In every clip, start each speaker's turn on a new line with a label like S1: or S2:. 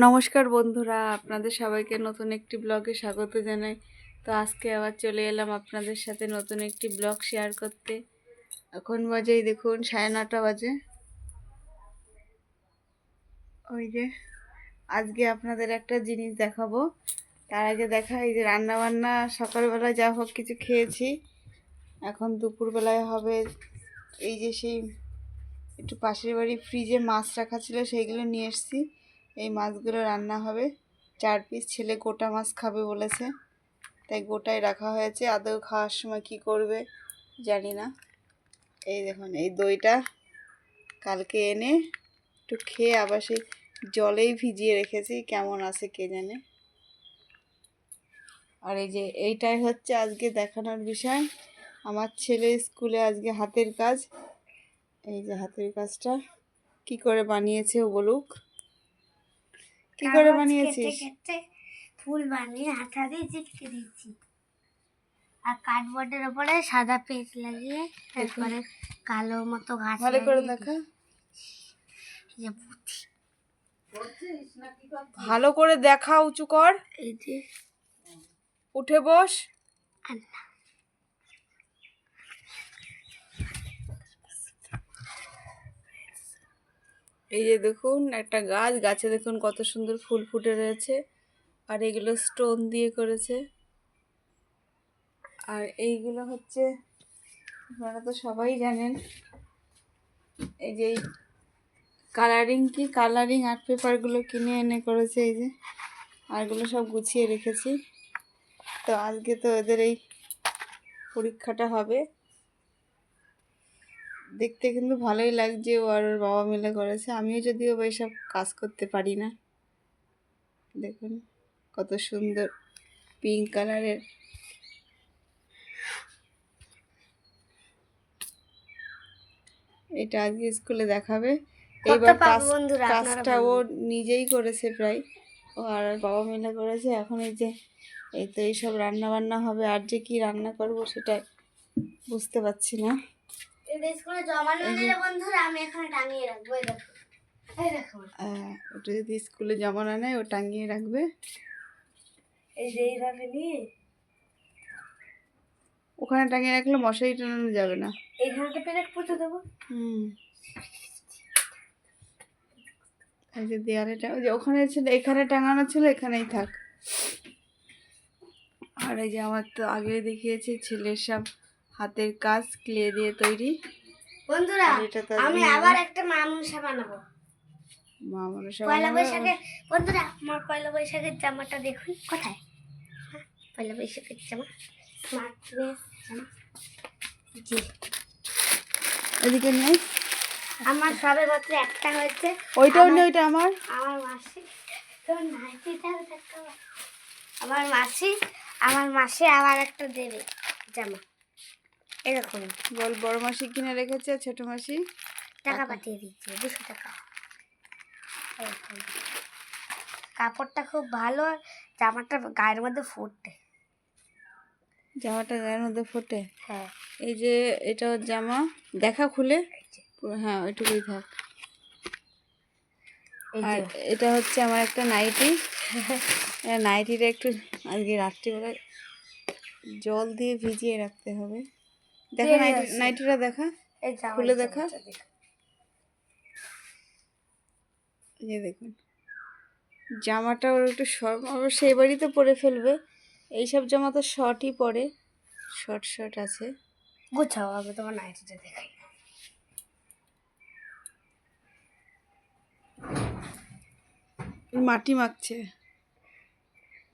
S1: নমস্কার বন্ধুরা, আপনাদের সবাইকে নতুন একটি ব্লগে স্বাগত জানাই। তো আজকে আবার চলে এলাম আপনাদের সাথে নতুন একটি ব্লগ শেয়ার করতে। এখন বাজেই দেখুন 9:30 বাজে। ওই যে আজকে আপনাদের একটা জিনিস দেখাবো। তার আগে দেখা, এই যে রান্না বান্না সকালবেলা যা হোক কিছু খেয়েছি, এখন দুপুরবেলায় হবে। এই যে সেই একটু পাশের বাড়ি ফ্রিজে মাছ রাখা ছিল, সেইগুলো নিয়ে এসেছি। এই মাছগুলো রান্না হবে। 4 পিস, ছেলে গোটা মাছ খাবে বলেছে, তাই গোটাই রাখা হয়েছে। আদৌ খাওয়ার সময় কি করবে জানি না। এই দেখুন, এই দইটা কালকে এনে একটু খেয়ে আবার সেই জলেই ভিজিয়ে রেখেছি, কেমন আছে কে জানে। আর এই যে এইটাই হচ্ছে আজকে দেখানোর বিষয়। আমার ছেলে স্কুলে আজকে হাতের কাজ। এই যে হাতের কাজটা কি করে বানিয়েছে ও বলুক। কি করে বানিয়েছিস?
S2: ফুল বানিয়ে আঠা দিয়ে চিপকে দিয়েছি, আর কার্ডবোর্ডের উপরে সাদা পেজ লাগিয়ে তারপরে কালো মতো গাছ।
S1: ভালো করে দেখা, ভালো করে দেখা, উঁচু কর,
S2: এই যে
S1: উঠে বস। এই যে দেখুন একটা গাছ, গাছে দেখুন কত সুন্দর ফুল ফুটে রয়েছে। আর এগুলো স্টোন দিয়ে করেছে। আর এইগুলো হচ্ছে, আপনারা তো সবাই জানেন, এই যে কালারিং আর্ট পেপারগুলো কিনে এনে করেছে। এই যে আরগুলো সব গুছিয়ে রেখেছি। তো আজকে তো এদের এই পরীক্ষাটা হবে। দেখতে কিন্তু ভালোই লাগছে, ও আর ওর বাবা মিলে করেছে। আমিও যদিও এইসব কাজ করতে পারি না। দেখুন কত সুন্দর পিঙ্ক কালারের। এটা আজকে স্কুলে দেখাবে। এইবার কাজটা ও নিজেই করেছে প্রায়, ও আর বাবা মিলে করেছে। এখন এই যে এই তো এইসব রান্না বান্না হবে। আর যে কি রান্না করব সেটা বুঝতে পারছি না। ওটা যদি স্কুলে জমা না নেয়, ও টাঙিয়ে রাখবে।
S2: এই যে এইভাবে নিয়ে
S1: ওখানে টাঙিয়ে রাখলে মশারি টানানো যাবে না।
S2: এইখানটা পেরেক পুঁতে দেবো।
S1: এই যে দেয়ালেটা, ওই যে ওখানে ছিল, এখানে টাঙানো ছিল, এখানেই থাক। আর এই যে আমার তো আগে দেখিয়েছি ছেলের সব হাতের কাজ, ক্লে দিয়ে তৈরি।
S2: বন্ধুরা, আমি আবার একটা মা মনসা বানাবো।
S1: মা মনসা
S2: পয়লা বৈশাখে। বন্ধুরা, আমার পয়লা বৈশাখের জামাটা দেখুন কোথায়। পয়লা বৈশাখের জামা, স্মার্ট ড্রেস জামা। জি,
S1: এদিকে নেই।
S2: আমার সবে মাত্র একটা হয়েছে।
S1: ওইটাও নেই, ওইটা আমার
S2: মাসি তো নাইটিটা দেখো। আমার মাসি আবার একটা দেবে জামা। এরকম
S1: বল, বড় মাসি কিনে রেখেছে, ছোট মাসি
S2: টাকা পাঠিয়ে দিচ্ছে 200 টাকা। কাপড়টা খুব ভালো, জামাটা গায়ের মধ্যে ফোটে।
S1: জামাটা গায়ের মধ্যে ফোটে?
S2: হ্যাঁ।
S1: এই যে এটা জামা, দেখা খুলে। হ্যাঁ, ওইটুকুই থাক। আর এটা হচ্ছে আমার একটা নাইটি। নাইটিটা একটু আজকে রাত্রিবেলায় জল দিয়ে ভিজিয়ে রাখতে হবে। দেখা নাইটিটা দেখা, খুলে দেখা। এই যে দেখুন জামাটা ওর একটু শর্ট, অবশ্য এই বাড়িতে পরে ফেলবে। এইসব জামা তো শর্টই পরে, শর্ট আছে।
S2: গুছাও, আমি তোমার নাইটিটা দেখাই।
S1: মাটি মাখছে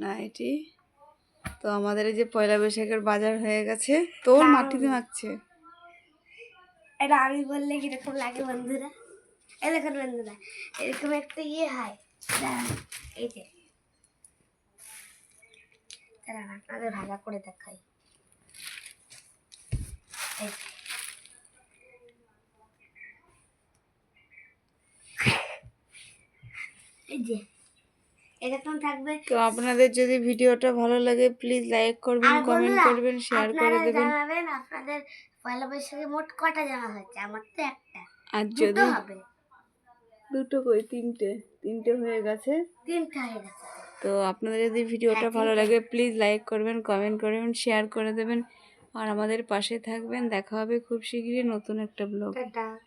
S1: নাইটি। তো আমাদের এই যে পয়লা বৈশাখের বাজার হয়ে গেছে, তোর মাটিতে মাখছে।
S2: এটা আমি বললে কিরকম লাগে বন্ধুরা? এই দেখুন বন্ধুরা, এরকম একটা ইয়ে হয়। এই যে আপনাদের ভালো করে দেখাই। এই যে এরকম থাকবে।
S1: তো আপনাদের যদি ভিডিওটা ভালো লাগে, প্লিজ লাইক করবেন, কমেন্ট করবেন, শেয়ার করে দেবেন।
S2: জানাবেন আপনাদের পয়লা বৈশাখে মোট কটা জামা হয়েছে। আমার তো একটা।
S1: আর যদি
S2: হবে,
S1: দুটো কই, তিনটে। 3টে হয়ে গেছে।
S2: 3টা হয়ে গেছে।
S1: তো আপনাদের যদি ভিডিওটা ভালো লাগে প্লিজ লাইক করবেন, কমেন্ট করবেন, শেয়ার করে দেবেন আর আমাদের পাশে থাকবেন। দেখা হবে খুব শীঘ্রই নতুন একটা ব্লগ।
S2: টাটা।